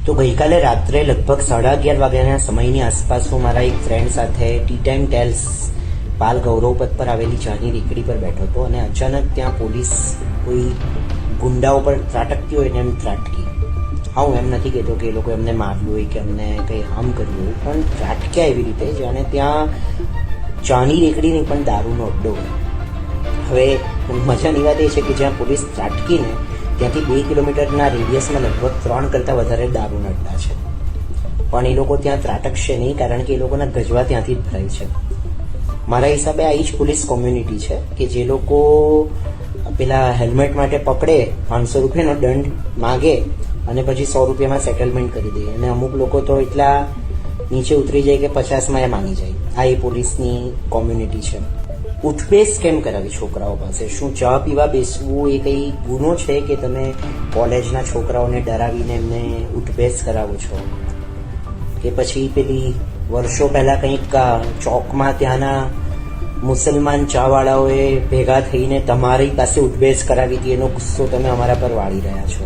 તો ગઈકાલે રાત્રે લગભગ 11:30 વાગ્યાના સમયની આસપાસ હું મારા એક ફ્રેન્ડ સાથે ટી ટાઈમ ટેલ્સ પાલ ગૌરવપથ પર આવેલી ચાની રેકડી પર બેઠો હતો અને અચાનક ત્યાં પોલીસ કોઈ ગુંડાઓ પર ત્રાટકતી હોય ને એમ ત્રાટકી. હા, હું એમ નથી કહેતો કે એ લોકો એમને માર્યું હોય કે એમને કંઈ હાર્મ કર્યું હોય, પણ ત્રાટક્યા એવી રીતે જાણે ત્યાં ચાની રેકડી નહીં પણ દારૂનો અડ્ડો હોય. હવે મજાની વાત એ છે કે જ્યાં પોલીસ ત્રાટકીને ત્યાંથી 2 કિલોમીટરના રેડિયસમાં લગભગ 3 કરતાં વધારે દારૂના અડ્ડા છે, પણ એ લોકો ત્યાં ત્રાટકશે નહીં કારણ કે એ લોકોના ગજવા ત્યાંથી જ ભરાય છે. મારા હિસાબે આ જ પોલીસ કોમ્યુનિટી છે કે જે લોકો પેલા હેલ્મેટ માટે પકડે, 500 રૂપિયાનો દંડ માગે અને પછી 100 રૂપિયામાં સેટલમેન્ટ કરી દે, અને અમુક લોકો તો એટલા નીચે ઉતરી જાય કે 50માં એ માંગી જાય. આ એ પોલીસની કોમ્યુનિટી છે. ઉઠબેસ કેમ કરાવી છોકરાઓ પાસે? શું ચા પીવા બેસવું એ કંઈ ગુનો છે કે તમે કોલેજના છોકરાઓને ડરાવીને એમને ઉઠબેસ કરાવો છો? કે પછી પેલી વર્ષો પહેલાં કંઈક ચોકમાં ત્યાંના મુસલમાન ચાવાળાઓએ ભેગા થઈને તમારી પાસે ઉઠબેસ કરાવી હતી, એનો ગુસ્સો તમે અમારા પર વાળી રહ્યા છો?